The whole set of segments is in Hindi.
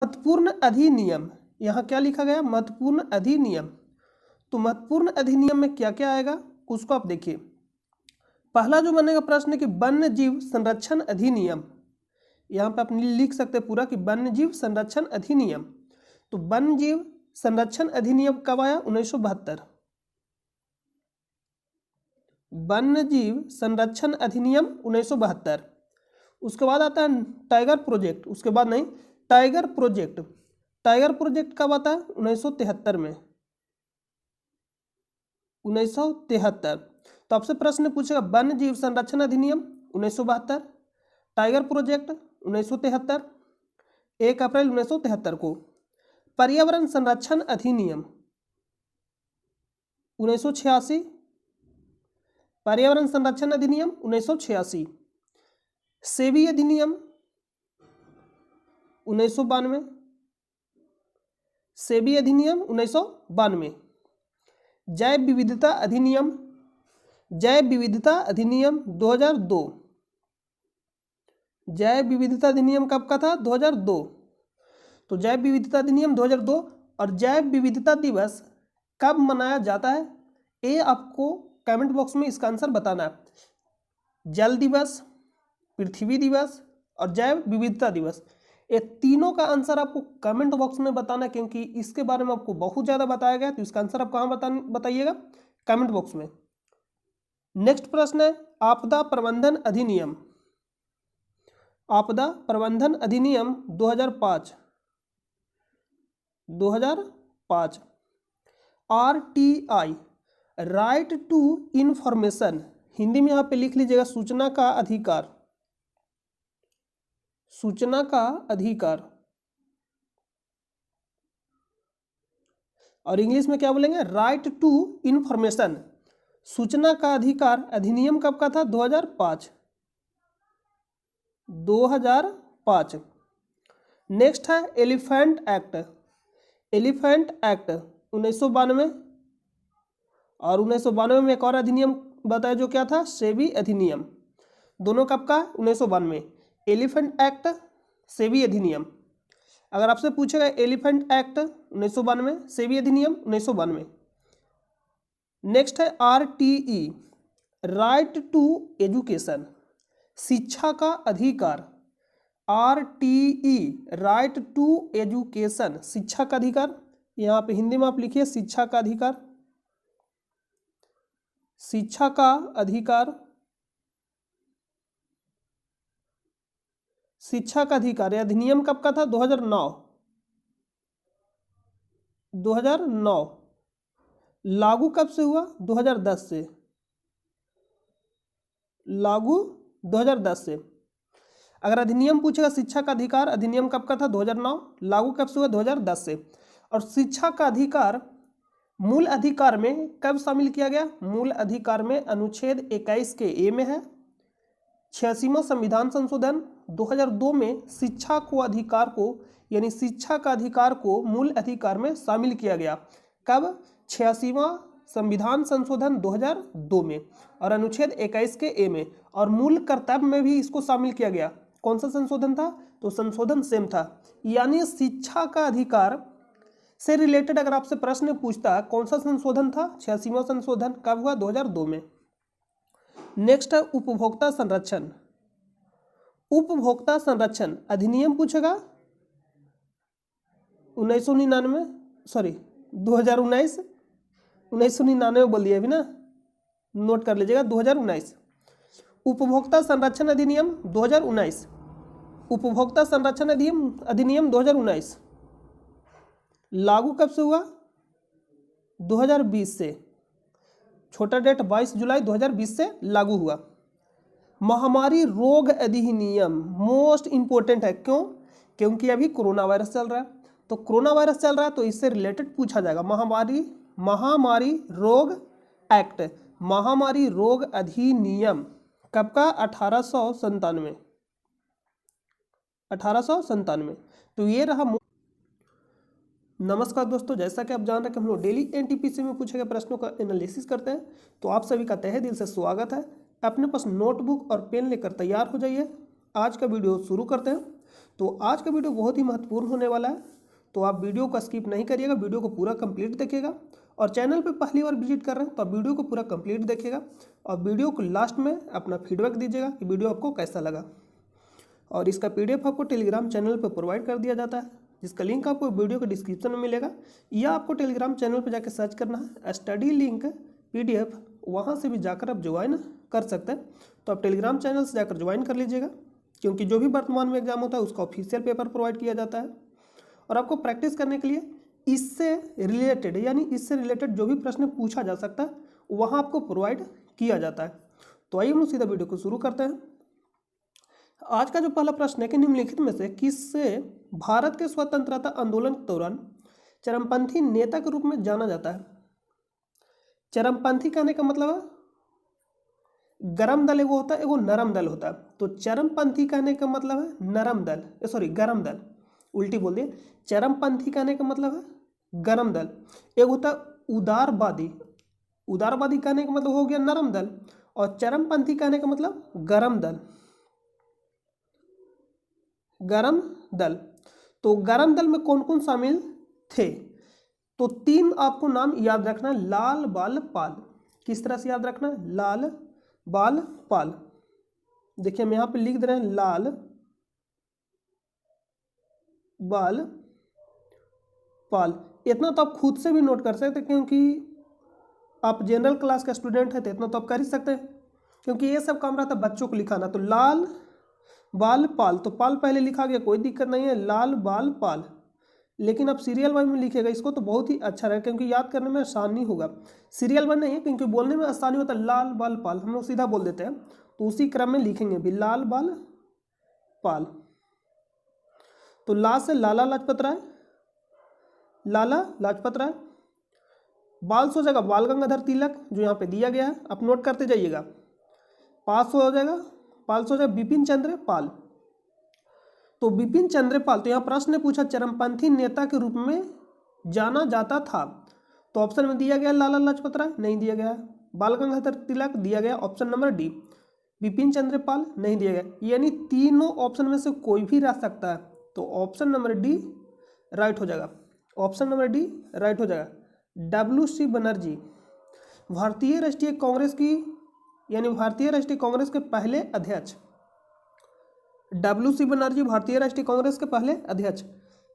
महत्वपूर्ण अधिनियम, यहाँ क्या लिखा गया? महत्वपूर्ण अधिनियम। तो महत्वपूर्ण अधिनियम में क्या क्या आएगा उसको आप देखिए। पहला जो बनेगा प्रश्न कि वन्य जीव संरक्षण अधिनियम, यहाँ पे आप लिख सकते हैं पूरा कि वन्य जीव संरक्षण अधिनियम। तो वन्य जीव संरक्षण अधिनियम कब आया? 1972। वन्य जीव संरक्षण अधिनियम 1972। उसके बाद आता है टाइगर प्रोजेक्ट, उसके बाद नहीं, टाइगर प्रोजेक्ट। टाइगर प्रोजेक्ट कब आता है? 1973 में, 1973। तो आपसे प्रश्न पूछेगा वन्य जीव संरक्षण अधिनियम 1972, टाइगर प्रोजेक्ट 1973, 1 अप्रैल 1973 को। पर्यावरण संरक्षण अधिनियम 1986, पर्यावरण संरक्षण अधिनियम 1986। सेबी अधिनियम 1992, सेबी अधिनियम 1992। जैव विविधता अधिनियम, जैव विविधता अधिनियम 2002। जैव विविधता अधिनियम कब का था? 2002। तो जैव विविधता अधिनियम 2002। और जैव विविधता दिवस कब मनाया जाता है? ये आपको कमेंट बॉक्स में इसका आंसर बताना है। जल दिवस, पृथ्वी दिवस और जैव विविधता दिवस, ये तीनों का आंसर आपको कमेंट बॉक्स में बताना है, क्योंकि इसके बारे में आपको बहुत ज़्यादा बताया गया। तो इसका आंसर आप कहाँ बताइएगा? कमेंट बॉक्स में। नेक्स्ट प्रश्न है आपदा प्रबंधन अधिनियम। आपदा प्रबंधन अधिनियम 2005, 2005। RTI, right to information, Hindi में यहाँ पे लिख लीजिएगा सूचना का अधिकार, सूचना का अधिकार। और इंग्लिश में क्या बोलेंगे? राइट टू इंफॉर्मेशन, सूचना का अधिकार अधिनियम कब का था? 2005, 2005। नेक्स्ट है एलिफेंट एक्ट, एलिफेंट एक्ट 1992। और 1992 में एक और अधिनियम बताया जो क्या था? सेबी अधिनियम। दोनों कब का? 1992। एलिफेंट एक्ट, सेबी अधिनियम। अगर आपसे पूछेगा एलिफेंट एक्ट 1992, सेबी अधिनियम 1992। नेक्स्ट है RTE, राइट टू एजुकेशन, शिक्षा का अधिकार। RTE, राइट टू एजुकेशन, शिक्षा का अधिकार। यहाँ पे हिंदी में आप लिखिए शिक्षा का अधिकार, शिक्षा का अधिकार, शिक्षा का अधिकार। यह अधिनियम कब का था? 2009, 2009। लागू कब से हुआ? 2010 से, लागू 2010 से। अगर अधिनियम पूछेगा शिक्षा का अधिकार, अधिनियम कब का था? 2009, लागू कब से हुआ? 2010 से। और शिक्षा का अधिकार मूल अधिकार में कब शामिल किया गया? मूल अधिकार में अनुच्छेद 21 के ए में है। 86वां संविधान संशोधन 2002 में शिक्षा को अधिकार को, यानी शिक्षा का अधिकार को मूल अधिकार में शामिल किया गया। कब? 86वां संविधान संशोधन 2002 में और अनुच्छेद 21 के ए में। और मूल कर्तव्य में भी इसको शामिल किया गया। कौन सा संशोधन था? तो संशोधन सेम था। यानी शिक्षा का अधिकार से रिलेटेड अगर आपसे प्रश्न पूछता कौन सा संशोधन था? 86वां संशोधन। कब हुआ? 2002 में। नेक्स्ट है उपभोक्ता संरक्षण, उपभोक्ता संरक्षण अधिनियम पूछेगा 1999, सॉरी 2019, 1999 बोल दिया अभी ना, नोट कर लीजिएगा 2019। उपभोक्ता संरक्षण अधिनियम 2019, उपभोक्ता संरक्षण अधिनियम 2019 लागू कब से हुआ? 2020 से। छोटा डेट 22 जुलाई 2020 से लागू हुआ। महामारी रोग अधिनियम मोस्ट इंपोर्टेंट है। क्यों? क्योंकि अभी कोरोना वायरस चल रहा है। तो कोरोना वायरस चल रहा है तो इससे रिलेटेड पूछा जाएगा। महामारी रोग एक्ट, महामारी रोग अधिनियम कब का? 1897, 1897। तो ये रहा। नमस्कार दोस्तों, जैसा कि आप जान रहे हैं कि हम लोग डेली एनटीपीसी में पूछे गए प्रश्नों का एनालिसिस करते हैं, तो आप सभी का तहे दिल से स्वागत है। अपने पास नोटबुक और पेन लेकर तैयार हो जाइए। आज का वीडियो शुरू करते हैं। तो आज का वीडियो बहुत ही महत्वपूर्ण होने वाला है, तो आप वीडियो को स्किप नहीं करिएगा, वीडियो को पूरा कंप्लीट देखिएगा। और चैनल पे पहली बार विजिट कर रहे हैं तो आप वीडियो को पूरा कंप्लीट देखिएगा और वीडियो को लास्ट में अपना फीडबैक दीजिएगा कि वीडियो आपको कैसा लगा। और इसका PDF आपको टेलीग्राम चैनल पर प्रोवाइड कर दिया जाता है, जिसका लिंक आपको वीडियो के डिस्क्रिप्शन में मिलेगा, या आपको टेलीग्राम चैनल पर जाकर सर्च करना है स्टडी लिंक PDF, वहाँ से भी जाकर आप ज्वाइन कर सकते हैं। तो आप टेलीग्राम चैनल से जाकर ज्वाइन कर लीजिएगा, क्योंकि जो भी वर्तमान में एग्जाम होता है उसका ऑफिशियल पेपर प्रोवाइड किया जाता है। और आपको प्रैक्टिस करने के लिए इससे रिलेटेड यानी इससे रिलेटेड जो भी प्रश्न पूछा जा सकता है वहाँ आपको प्रोवाइड किया जाता है। तो आइए हम सीधा वीडियो को शुरू करते हैं। आज का जो पहला प्रश्न है कि निम्नलिखित में से किससे भारत के स्वतंत्रता आंदोलन के दौरान चरमपंथी नेता के रूप में जाना जाता है। चरमपंथी कहने का मतलब है गरम दल एगो होता है, एगो नरम दल होता है। तो चरमपंथी कहने का मतलब है नरम दल, सॉरी गरम दल, उल्टी बोल दिए। चरमपंथी कहने का मतलब है गरम दल। एक होता है उदारवादी, उदारवादी कहने का मतलब हो गया नरम दल, और चरमपंथी कहने का मतलब गरम दल, गरम दल। तो गरम दल में कौन कौन शामिल थे, तो 3 आपको नाम याद रखना, लाल बाल पाल। किस तरह से याद रखना, लाल बाल पाल। देखिए हम यहाँ पे लिख दे रहे हैं लाल बाल पाल। इतना तो आप खुद से भी नोट कर सकते हैं, क्योंकि आप जनरल क्लास का स्टूडेंट है तो इतना तो आप कर ही सकते हैं, क्योंकि ये सब काम रहता है बच्चों को लिखाना। तो लाल बाल पाल, तो पाल पहले लिखा गया, कोई दिक्कत नहीं है, लाल बाल पाल। लेकिन आप सीरियल वाइज में लिखेगा इसको तो बहुत ही अच्छा रहेगा, क्योंकि याद करने में आसानी होगा। सीरियल वाइज नहीं है क्योंकि बोलने में आसानी होता है, लाल बाल पाल हम लोग सीधा बोल देते हैं, तो उसी क्रम में लिखेंगे भी लाल बाल पाल। तो ला से लाला लाजपत राय, लाला लाजपत राय। बाल से हो जाएगा बाल गंगाधर तिलक, जो यहाँ पे दिया गया है, आप नोट करते जाइएगा। पास हो जाएगा, पाल से हो जाएगा बिपिन चंद्र पाल। तो बिपिन चंद्र पाल, तो यहाँ प्रश्न ने पूछा चरमपंथी नेता के रूप में जाना जाता था, तो ऑप्शन में दिया गया लाला लाजपत राय, नहीं दिया गया। बाल गंगाधर तिलक दिया गया, option number D. Bipin Chandra Pal नहीं दिया गया, यानी तीनों ऑप्शन में से कोई भी रह सकता है, तो ऑप्शन नंबर डी राइट हो जाएगा, ऑप्शन नंबर डी राइट हो जाएगा। WC बनर्जी भारतीय राष्ट्रीय कांग्रेस की, यानी भारतीय राष्ट्रीय कांग्रेस के पहले अध्यक्ष। WC बनर्जी भारतीय राष्ट्रीय कांग्रेस के पहले अध्यक्ष।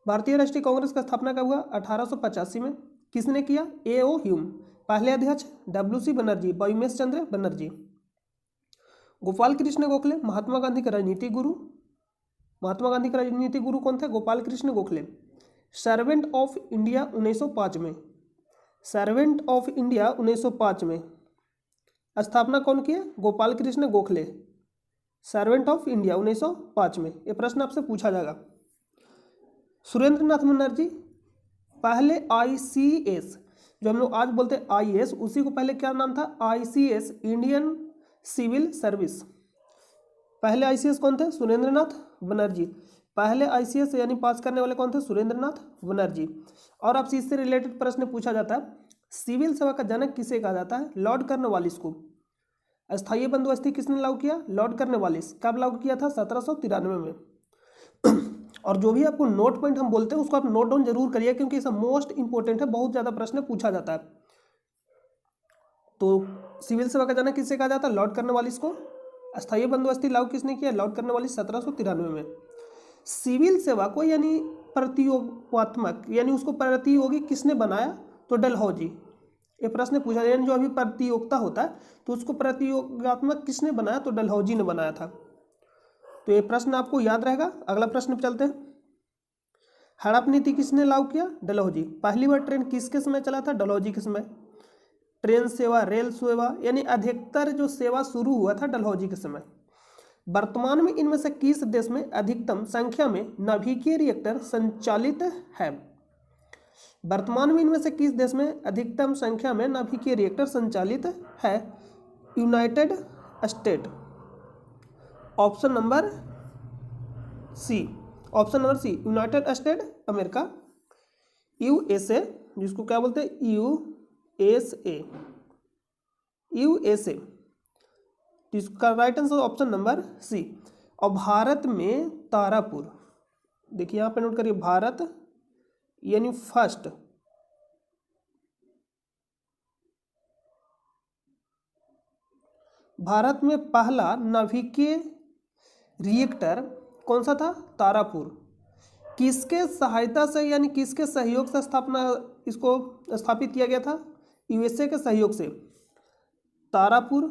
भारतीय राष्ट्रीय कांग्रेस का स्थापना कब हुआ, 1885 में। किसने किया, A.O. ह्यूम। पहले अध्यक्ष WC बनर्जी, उमेश चंद्र बनर्जी। गोपाल कृष्ण गोखले महात्मा गांधी के राजनीतिक गुरु। महात्मा गांधी के राजनीतिक गुरु कौन थे, Gopal Krishna Gokhale. Servant of India 1905 में, सर्वेंट ऑफ इंडिया 1905 में स्थापना कौन की है, Gopal Krishna Gokhale. Servant of India 1905 में, ये प्रश्न आपसे पूछा जाएगा। सुरेंद्र नाथ बनर्जी पहले ICS, जो हम लोग आज बोलते हैं IAS, उसी को पहले क्या नाम था, ICS इंडियन सिविल सर्विस। पहले ICS कौन थे, सुरेंद्र नाथ बनर्जी। पहले ICS यानी पास करने वाले कौन थे, सुरेंद्र नाथ बनर्जी। और आपसे इससे रिलेटेड प्रश्न पूछा जाता है, सिविल सेवा का जनक किसे कहा जाता है, लॉर्ड कॉर्नवालिस को। अस्थायी बंदोबस्ती किसने लागू किया, लॉर्ड कॉर्नवालिस। कब लागू किया था, 1793 में। और जो भी आपको नोट पॉइंट हम बोलते हैं उसको आप नोट डाउन जरूर करिए, क्योंकि इसका मोस्ट इंपॉर्टेंट है, बहुत ज्यादा प्रश्न पूछा जाता है। तो सिविल सेवा का जनक किससे कहा जाता है, लॉर्ड कॉर्नवालिस को। अस्थायी बंदोबस्ती लागू किसने किया, लॉर्ड कॉर्नवालिस, 1793 में। सिविल सेवा को यानी प्रतियोगात्मक, यानी उसको प्रतियोगी किसने बनाया, तो डलहौजी। ये प्रश्न पूछा जाए, जो अभी प्रतियोगिता होता है तो उसको प्रतियोगात्मक किसने बनाया, तो डलहौजी ने बनाया था। तो ये प्रश्न आपको याद रहेगा। अगला प्रश्न पे चलते हैं। हड़प नीति किसने लागू किया, डलहौजी। पहली बार ट्रेन किसके समय चला था, डलहौजी के समय। ट्रेन सेवा, रेल सेवा, यानी अधिकतर जो सेवा शुरू हुआ था डलहौजी के समय। वर्तमान में इनमें से किस देश में अधिकतम संख्या में नाभिकीय रिएक्टर संचालित है। वर्तमान में इनमें से किस देश में अधिकतम संख्या में नाभिकीय रिएक्टर संचालित है, United State. Option number C, option number C, United State America, USA, जिसको क्या बोलते हैं, USA, USA। तो इसका right answer option number C. और भारत में तारापुर, देखिए यहाँ पे नोट करिए, भारत यानी फर्स्ट भारत में पहला नाभिकीय रिएक्टर कौन सा था? तारापुर। किसके सहायता से यानी किसके सहयोग से इसको स्थापित किया गया था? यूएसए के सहयोग से। तारापुर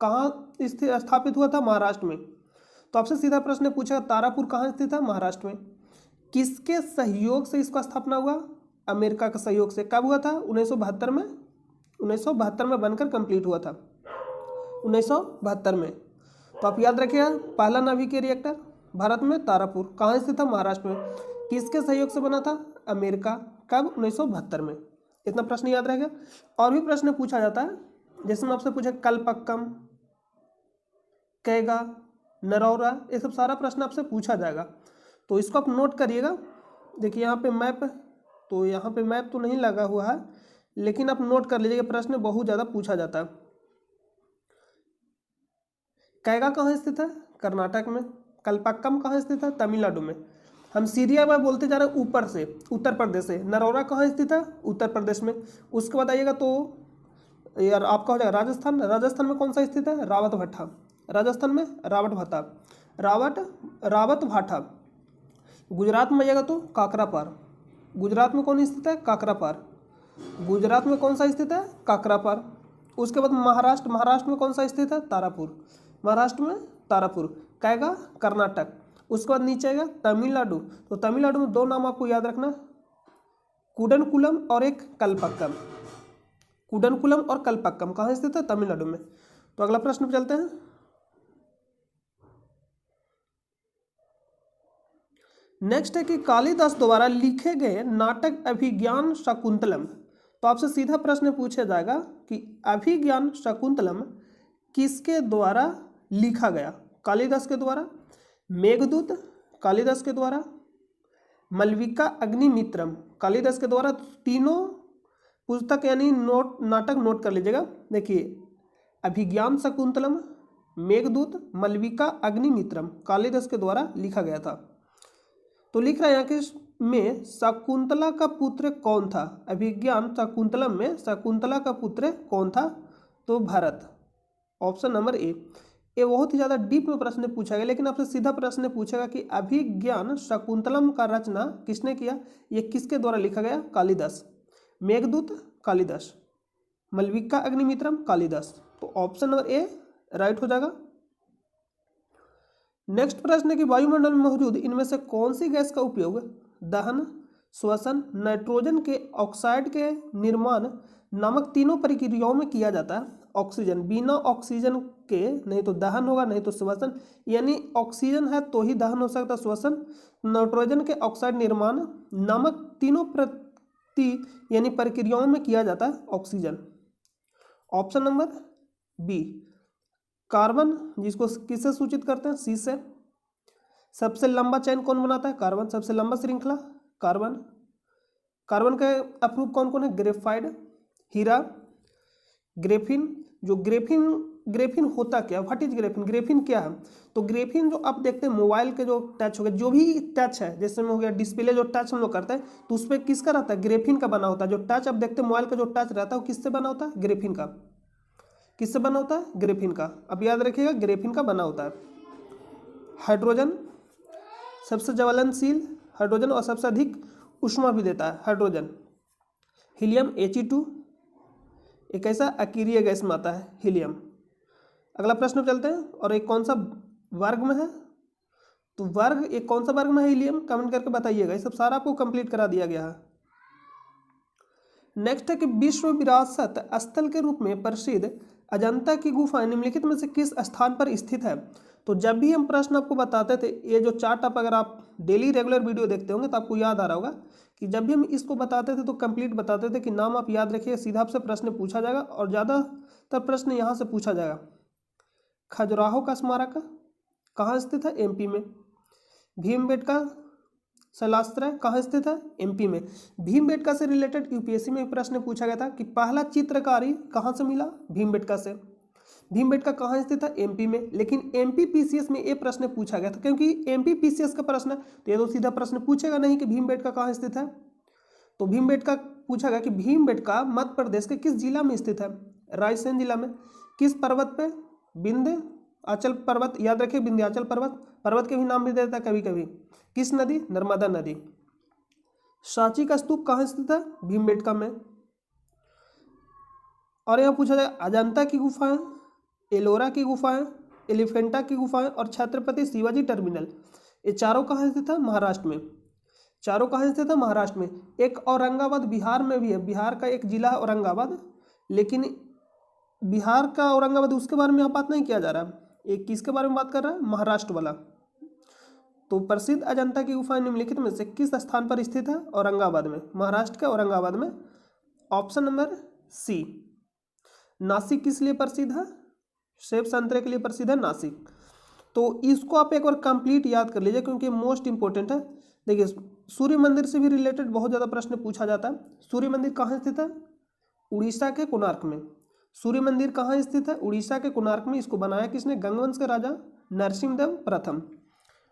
कहाँ स्थित स्थापित हुआ था? महाराष्ट्र में। तो आपसे सीधा प्रश्न पूछा, तारापुर कहाँ स्थित है? महाराष्ट्र में। किसके सहयोग से इसका स्थापना हुआ? अमेरिका के सहयोग से। कब हुआ था? 1972 में। 1972 में बनकर कंप्लीट हुआ था, 1972 में। तो आप याद रखिएगा, पहला नाभिकीय रिएक्टर भारत में तारापुर, कहाँ स्थित था? महाराष्ट्र में। किसके सहयोग से बना था? अमेरिका। कब? 1972 में। इतना प्रश्न याद रहेगा। और भी प्रश्न पूछा जाता है, जैसे मैं आपसे पूछा कलपक्कम, कैगा, नरौरा, ये सब सारा प्रश्न आपसे पूछा जाएगा, तो इसको आप नोट करिएगा। देखिए यहाँ पे मैप, तो यहाँ पे मैप तो नहीं लगा हुआ है, लेकिन आप नोट कर लीजिएगा, प्रश्न बहुत ज़्यादा पूछा जाता है। कैगा कहाँ स्थित है? कर्नाटक में। कलपक्कम कहाँ स्थित है? तमिलनाडु में। हम सीरिया में बोलते जा रहे हैं ऊपर से, उत्तर प्रदेश से। नरौरा कहाँ स्थित है? उत्तर प्रदेश में। उसके बाद आइएगा तो यार आपका हो जाएगा राजस्थान। राजस्थान में कौन सा स्थित है? रावत भट्टा। राजस्थान में रावत भाटा, रावत भाटा। गुजरात में आइएगा तो काकरापार। गुजरात में कौन स्थित है? काकरापार। गुजरात में कौन सा स्थित है? काकरापार। उसके बाद महाराष्ट्र में कौन सा स्थित है? तारापुर। महाराष्ट्र में तारापुर। कैगा कर्नाटक। उसके बाद नीचे आएगा तमिलनाडु। तो तमिलनाडु में दो नाम आपको याद रखना, कुडनकुलम और एक कलपक्कम। कुडनकुलम और कलपक्कम कहाँ स्थित है? तमिलनाडु में। तो अगला प्रश्न पे चलते हैं। नेक्स्ट है कि कालिदास द्वारा लिखे गए नाटक अभिज्ञान शाकुंतलम। तो आपसे सीधा प्रश्न पूछा जाएगा कि अभिज्ञान शाकुंतलम किसके द्वारा लिखा गया? कालिदास के द्वारा, मेघदूत कालिदास के द्वारा, मलविका अग्निमित्रम कालिदास के द्वारा। तीनों पुस्तक यानी नाटक नोट कर लीजिएगा। देखिए, अभिज्ञान शाकुंतलम, मेघदूत, मलविका अग्निमित्रम कालिदास के द्वारा लिखा गया था। तो लिख रहा है यहाँ के में शकुंतला का पुत्र कौन था? अभिज्ञान शाकुंतलम में शकुंतला का पुत्र कौन था? तो भरत। Option number A. ये बहुत ही ज़्यादा डीप में प्रश्न पूछा गया, लेकिन आपसे सीधा प्रश्न पूछेगा कि अभिज्ञान शाकुंतलम का रचना किसने किया? ये किसके द्वारा लिखा गया? कालिदास। मेघदूत कालिदास, मलविका अग्निमित्रम कालिदास। तो ऑप्शन नंबर ए राइट हो जाएगा। नेक्स्ट प्रश्न है कि वायुमंडल में मौजूद इनमें से कौन सी गैस का उपयोग दहन, श्वसन, नाइट्रोजन के ऑक्साइड के निर्माण नामक तीनों प्रक्रियाओं में किया जाता है? ऑक्सीजन। बिना ऑक्सीजन के नहीं तो दहन होगा, नहीं तो श्वसन, यानी ऑक्सीजन है तो ही दहन हो सकता है, श्वसन। नाइट्रोजन के ऑक्साइड निर्माण नामक तीनों यानी प्रक्रियाओं में किया जाता है oxygen. Option number B. Carbon, जिसको किससे सूचित करते हैं? सी से। सबसे लंबा चेन कौन बनाता है? कार्बन। सबसे लंबा श्रृंखला कार्बन। कार्बन के अप्रूव कौन कौन है? ग्रेफाइड, हीरा, ग्रेफिन। जो ग्रेफिन होता क्या? What is Graafian? ग्रेफिन क्या है? तो ग्रेफिन जो आप देखते हैं मोबाइल के जो टच हो गया, जो भी टच है, जैसे में हो गया डिस्प्ले जो टच हम लोग करते हैं, तो उस पर किसका रहता है? ग्रेफिन का बना होता है। जो टच आप देखते हैं मोबाइल का जो टच रहता है वो किससे बना होता है? ग्रेफिन का। किससे बना होता है? ग्रेफिन का। अब याद रखिएगा ग्रेफिन का बना होता है। हाइड्रोजन सबसे ज्वलनशील हाइड्रोजन और सबसे अधिक ऊष्मा भी देता है हाइड्रोजन। हीलियम He2 एक ऐसा अकीरीय गैस में आता है हीलियम। अगला प्रश्न चलते हैं। और एक कौन सा वर्ग में है? तो वर्ग एक कौन सा वर्ग में है हीलियम? कमेंट करके बताइएगा। ये सब सारा आपको कंप्लीट करा दिया गया है। नेक्स्ट है कि विश्व विरासत स्थल के रूप में प्रसिद्ध अजंता की गुफा निम्नलिखित में से किस स्थान पर स्थित है? तो जब भी हम प्रश्न आपको बताते थे, ये जो चार्ट आप अगर आप डेली रेगुलर वीडियो देखते होंगे तो आपको याद आ रहा होगा कि जब भी हम इसको बताते थे तो कंप्लीट बताते थे कि नाम आप याद रखिए, सीधा आपसे प्रश्न पूछा जाएगा और ज़्यादातर प्रश्न यहाँ से पूछा जाएगा। खजुराहो का स्मारक कहाँ स्थित है? एमपी में। भीमबेटका शैलाश्रय कहाँ स्थित है? एमपी में। भीमबेटका से रिलेटेड यूपीएससी में प्रश्न पूछा गया था कि पहला चित्रकारी कहाँ से मिला? भीमबेटका से। भीमबेटका कहाँ स्थित है? एमपी में। लेकिन एमपी पीसीएस में ये प्रश्न पूछा गया था, क्योंकि एमपी पीसीएस का प्रश्न है तो ये तो सीधा प्रश्न पूछेगा नहीं कि भीमबेटका कहाँ स्थित है। तो भीमबेटका पूछा गया कि भीमबेटका मध्य प्रदेश के किस जिला में स्थित है? रायसेन जिला में। किस पर्वत पे? विंध्याचल पर्वत, याद रखिए विंध्याचल पर्वत के भी नाम भी देता है कभी कभी। किस नदी? नर्मदा नदी। सांची का स्तूप कहाँ स्थित है? भीमबेटका में। और यहाँ पूछा जाएगा अजंता की गुफाएं, एलोरा की गुफाएं, एलिफेंटा की गुफाएं और छत्रपति शिवाजी टर्मिनल, ये चारों कहाँ स्थित है? महाराष्ट्र में। चारों कहाँ स्थित है? महाराष्ट्र में। एक औरंगाबाद बिहार में भी है, बिहार का एक जिला है औरंगाबाद, लेकिन बिहार का औरंगाबाद उसके बारे में यहाँ बात नहीं किया जा रहा है, एक किसके बारे में बात कर रहा है? महाराष्ट्र वाला। तो प्रसिद्ध अजंता की गुफाएं निम्नलिखित में से किस स्थान पर स्थित है? औरंगाबाद में, महाराष्ट्र के औरंगाबाद में। ऑप्शन नंबर सी। नासिक किस लिए प्रसिद्ध है? सेब संतरे के लिए प्रसिद्ध है नासिक। तो इसको आप एक बार कंप्लीट याद कर लीजिए, क्योंकि मोस्ट इंपॉर्टेंट है। देखिए सूर्य मंदिर से भी रिलेटेड बहुत ज़्यादा प्रश्न पूछा जाता है। सूर्य मंदिर कहाँ स्थित है? उड़ीसा के कोणार्क में। सूर्य मंदिर कहाँ स्थित है? उड़ीसा के कोणार्क में। इसको बनाया किसने? गंगवंश के राजा नरसिंहदेव प्रथम।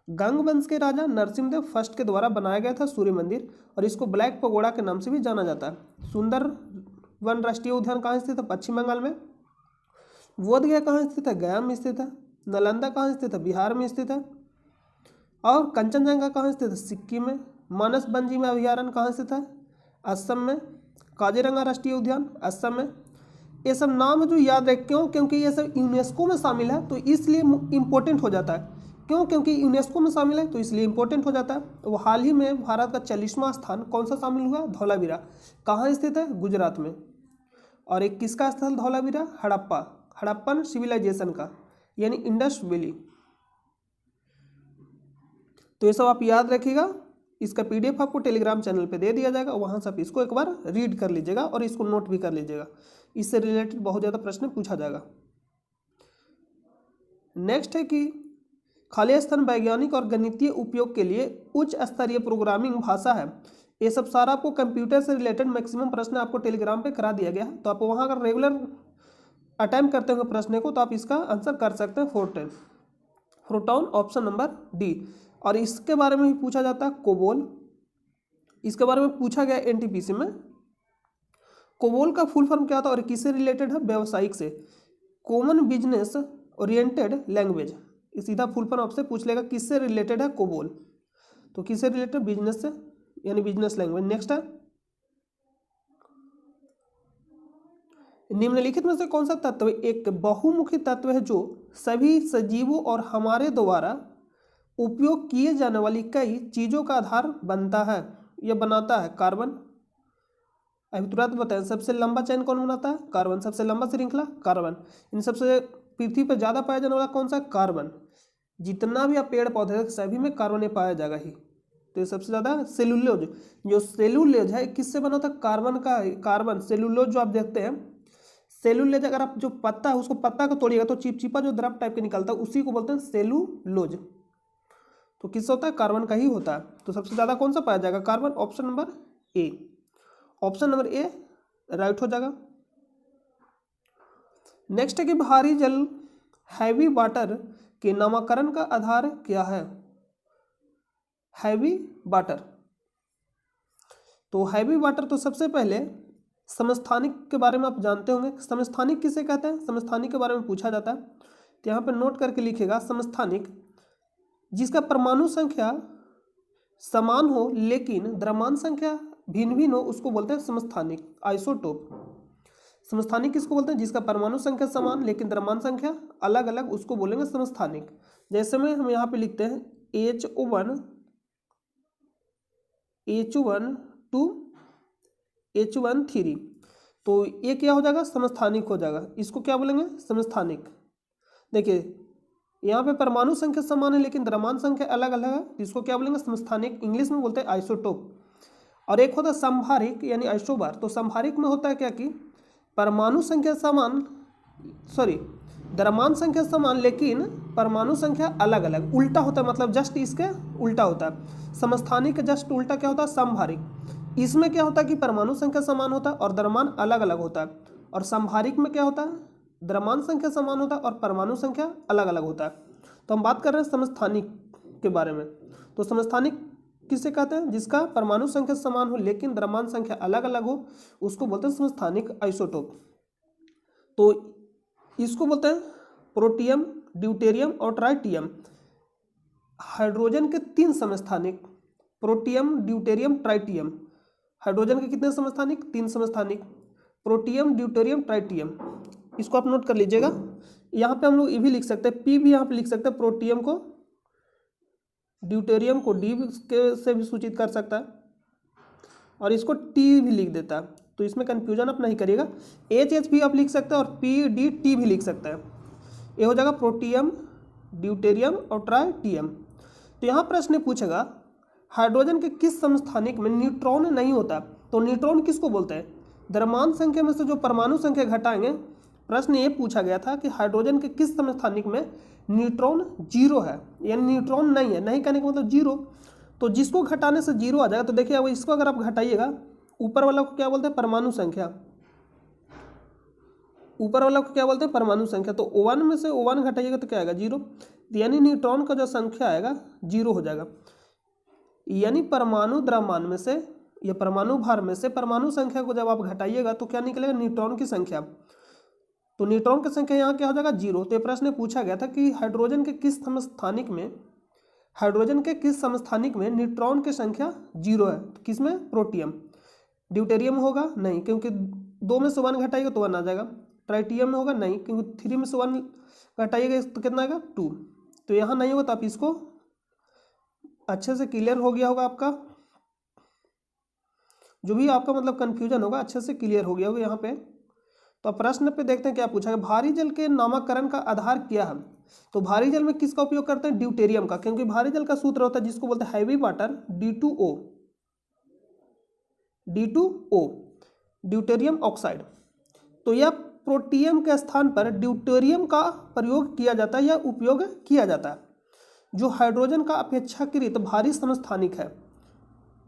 गंगवंश के राजा नरसिंहदेव फर्स्ट के द्वारा बनाया गया था सूर्य मंदिर, और इसको ब्लैक पगोड़ा के नाम से भी जाना जाता है। सुंदरवन राष्ट्रीय उद्यान कहाँ स्थित है? पश्चिम बंगाल में। बोधगया कहाँ स्थित है? गया में स्थित है। नालंदा कहाँ स्थित है? बिहार में स्थित है। और कंचनजंगा कहाँ स्थित है? सिक्किम में। मानस वन्यजीव अभयारण्य कहाँ स्थित है? असम में। काजीरंगा राष्ट्रीय उद्यान असम में। ये सब नाम जो याद रख, क्यों? क्योंकि ये सब यूनेस्को में शामिल है, तो इसलिए इम्पोर्टेंट हो जाता है। क्यों? क्योंकि यूनेस्को में शामिल है तो इसलिए इम्पोर्टेंट हो जाता है। तो हाल ही में भारत का 40वां स्थान कौन सा शामिल हुआ? धौलावीरा। कहाँ स्थित है? गुजरात में। और एक किसका स्थल? धौलावीरा हड़प्पा, हड़प्पन सिविलाइजेशन का, यानी इंडस वैली। तो ये सब आप याद रखिएगा। इसका पीडीएफ आपको टेलीग्राम चैनल पे दे दिया जाएगा, वहाँ से आप इसको एक बार रीड कर लीजिएगा और इसको नोट भी कर लीजिएगा। इससे रिलेटेड बहुत ज़्यादा प्रश्न पूछा जाएगा। नेक्स्ट है कि खाली स्थान वैज्ञानिक और गणितीय उपयोग के लिए उच्च स्तरीय प्रोग्रामिंग भाषा है। ये सब सारा आपको कंप्यूटर से रिलेटेड मैक्सिमम प्रश्न आपको टेलीग्राम पे करा दिया गया है, तो आप वहाँ अगर रेगुलर अटेम्प्ट करते होंगे प्रश्न को तो आप इसका आंसर कर सकते हैं। Photon, option number D. और इसके बारे में भी पूछा जाता है कोबोल, इसके बारे में पूछा गया एनटीपीसी में। कोबोल का फुल फॉर्म क्या था और किससे रिलेटेड है? व्यावसायिक से। कॉमन बिजनेस ओरिएंटेड लैंग्वेज, सीधा फुल फॉर्म आपसे पूछ लेगा किससे रिलेटेड है कोबोल, तो किससे रिलेटेड? बिजनेस से, यानी बिजनेस लैंग्वेज। नेक्स्ट है निम्नलिखित में से कौन सा तत्व एक बहुमुखी तत्व है जो सभी सजीवों और हमारे द्वारा उपयोग किए जाने वाली कई चीजों का आधार बनता है या बनाता है? कार्बन। अभी तुरंत बताएं, सबसे लंबा चेन कौन बनाता है? कार्बन। सबसे लंबा श्रृंखला कार्बन। इन सबसे पृथ्वी पर ज्यादा पाया जाने वाला कौन सा? कार्बन। जितना भी आप पेड़ पौधे सभी में कार्बन पाया जाएगा ही। तो सबसे ज्यादा सेलुलोज, जो सेलुलोज है किससे बना था? कार्बन का। कार्बन सेलुलोज जो आप देखते हैं, सेलुलोज अगर आप जो पत्ता है उसको पत्ता को तोड़िएगा तो चिपचिपा जो द्रव टाइप के निकलता है उसी को बोलते हैं सेलुलोज। तो किससे होता है? कार्बन का ही होता है। तो सबसे ज्यादा कौन सा पाया जाएगा? Carbon. Option number A. Option number A right हो जाएगा। नेक्स्ट है कि भारी जल हैवी वाटर के नामकरण का आधार क्या है? हैवी वाटर, तो हैवी वाटर तो सबसे पहले समस्थानिक के बारे में आप जानते होंगे। समस्थानिक किसे कहते हैं? समस्थानिक के बारे में पूछा जाता है, तो यहाँ पे नोट करके लिखेगा समस्थानिक जिसका परमाणु संख्या समान हो लेकिन द्रव्यमान संख्या भिन्न भिन्न हो उसको बोलते हैं समस्थानिक, आइसोटोप। समस्थानिक किसको बोलते हैं? जिसका परमाणु संख्या समान लेकिन द्रव्यमान संख्या अलग अलग, उसको बोलेंगे समस्थानिक। जैसे में हम यहाँ पे लिखते हैं H1 to H13, तो ये क्या हो जाएगा? समस्थानिक हो जाएगा। इसको क्या बोलेंगे? समस्थानिक। देखिए यहाँ पे परमाणु संख्या समान है लेकिन द्रव्यमान संख्या अलग अलग है, इसको क्या बोलेंगे? समस्थानिक। इंग्लिश में बोलते हैं आइसोटोप। और एक होता है संभारिक यानी आइसोबार। तो संभारिक में होता है क्या कि परमाणु संख्या समान, द्रव्यमान संख्या समान लेकिन परमाणु संख्या अलग अलग, उल्टा होता है, मतलब जस्ट इसके उल्टा होता है। समस्थानिक के जस्ट उल्टा क्या होता है? संभारिक। इसमें क्या होता है कि परमाणु संख्या समान होता है और द्रव्यमान अलग अलग होता है। और संभारिक में क्या होता है? द्रव्यमान संख्या समान होता है और परमाणु संख्या अलग अलग होता है। तो हम बात कर रहे हैं समस्थानिक के बारे में। तो समस्थानिक किसे कहते हैं? जिसका परमाणु संख्या समान हो लेकिन द्रव्यमान संख्या अलग अलग हो, उसको बोलते हैं समस्थानिक आइसोटोप। तो इसको बोलते हैं प्रोटियम, ड्यूटेरियम और ट्राइटियम। हाइड्रोजन के 3 समस्थानिक, प्रोटियम, ड्यूटेरियम, ट्राइटियम। हाइड्रोजन के कितने समस्थानिक? 3 समस्थानिक, प्रोटियम, ड्यूटेरियम, ट्राइटियम। इसको आप नोट कर लीजिएगा। यहाँ पे हम लोग ये भी लिख सकते हैं, पी भी यहाँ पे लिख सकते हैं, प्रोटियम को ड्यूटेरियम को डी से भी सूचित कर सकता है और इसको टी भी लिख देता है। तो इसमें कंफ्यूजन आप नहीं करिएगा, एच भी आप लिख सकते हैं और पी डी टी भी लिख सकते हैं। ये हो जाएगा प्रोटियम, ड्यूटेरियम और ट्राइटियम। तो यहाँ प्रश्न पूछेगा हाइड्रोजन के किस समस्थानिक में न्यूट्रॉन नहीं होता? तो न्यूट्रॉन किसको बोलते हैं? द्रव्यमान संख्या में से जो परमाणु संख्या घटाएंगे। प्रश्न ये पूछा गया था कि हाइड्रोजन के किस समस्थानिक में न्यूट्रॉन जीरो है, यानी न्यूट्रॉन नहीं है। नहीं कहने का मतलब जीरो, तो जिसको घटाने से जीरो आ जाएगा। तो देखिए अब इसको अगर आप घटाइएगा, ऊपर वाला को क्या बोलते हैं? परमाणु संख्या। ऊपर वाला को क्या बोलते हैं? परमाणु संख्या। तो O1 में से O1 घटाइएगा तो क्या आएगा? जीरो। यानी न्यूट्रॉन का जो संख्या आएगा जीरो हो जाएगा। यानी परमाणु द्रव्यमान में से या परमाणु भार में से परमाणु संख्या को जब आप घटाइएगा तो क्या निकलेगा? न्यूट्रॉन की संख्या। तो न्यूट्रॉन की संख्या यहाँ क्या हो जाएगा? जीरो। तो ये प्रश्न पूछा गया था कि हाइड्रोजन के किस समस्थानिक में न्यूट्रॉन की संख्या जीरो है? तो किसमें? प्रोटियम। ड्यूटेरियम होगा नहीं, क्योंकि 2 में से 1 घटाइएगा तो 1 आ जाएगा। ट्राइटियम में होगा नहीं, क्योंकि 3 में से 1 घटाइएगा तो कितना आएगा? 2। तो यहाँ नहीं होगा। तो आप इसको अच्छे से क्लियर हो गया होगा, आपका जो भी आपका मतलब कन्फ्यूजन होगा अच्छे से क्लियर हो गया होगा यहाँ पे। तो प्रश्न पे देखते हैं क्या पूछा है। भारी जल के नामकरण का आधार क्या है? तो भारी जल में किसका उपयोग करते हैं? ड्यूटेरियम का, क्योंकि भारी जल का सूत्र होता है जिसको बोलते हैं heavy water, D2O, deuterium oxide. तो यह प्रोटियम के स्थान पर ड्यूटेरियम का प्रयोग किया जाता है या उपयोग किया जाता है, जो हाइड्रोजन का अपेक्षाकृत भारी समस्थानिक है।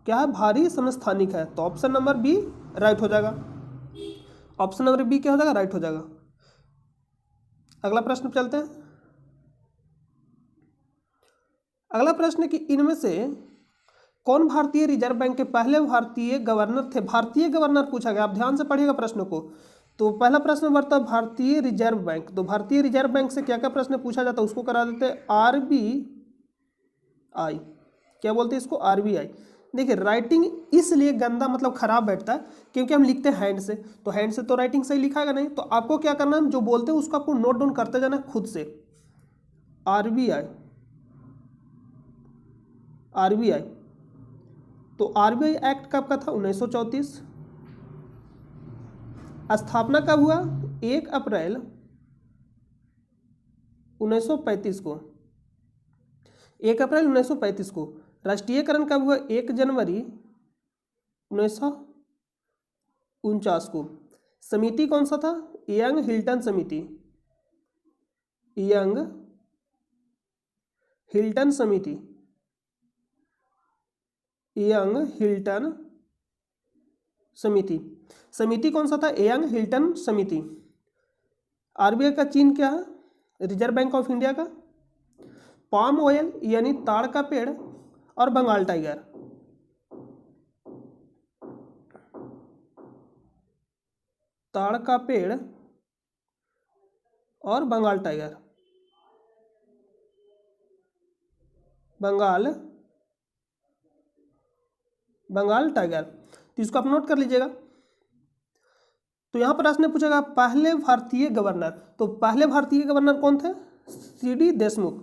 क्या है? भारी समस्थानिक है। तो ऑप्शन नंबर बी राइट हो जाएगा। ऑप्शन नंबर बी क्या हो जाएगा? राइट हो जाएगा। अगला प्रश्न पे चलते हैं। अगला प्रश्न कि इनमें से कौन भारतीय रिजर्व बैंक के पहले भारतीय गवर्नर थे? भारतीय गवर्नर पूछा गया, आप ध्यान से पढ़िएगा प्रश्न को। तो पहला प्रश्न बढ़ता है भारतीय रिजर्व बैंक। तो भारतीय रिजर्व बैंक से क्या क्या प्रश्न पूछा जाता है उसको करा देते हैं RBI। क्या बोलते हैं इसको? RBI। देखिए राइटिंग इसलिए गंदा मतलब खराब बैठता है क्योंकि हम लिखते हैं हैंड से, तो हैंड से तो राइटिंग सही लिखाएगा नहीं। तो आपको क्या करना है, जो बोलते हैं उसको आपको नोट डाउन करते जाना खुद से। RBI। तो RBI एक्ट कब का था? 1934। स्थापना कब हुआ? 1 अप्रैल 1935 को। 1 अप्रैल 1935 को। राष्ट्रीयकरण कब हुआ? 1 जनवरी 1949 को। समिति कौन सा था? यंग हिल्टन समिति। यंग हिल्टन समिति। यंग हिल्टन समिति। समिति कौन सा था? यंग हिल्टन समिति। RBI का चिन्ह क्या है? रिजर्व बैंक ऑफ इंडिया का पाम ऑयल यानी ताड़ का पेड़ और बंगाल टाइगर। ताड़ का पेड़ और बंगाल टाइगर। बंगाल टाइगर। तो इसको आप नोट कर लीजिएगा। तो यहां पर प्रश्न पूछेगा पहले भारतीय गवर्नर। तो पहले भारतीय गवर्नर कौन थे? CD देशमुख।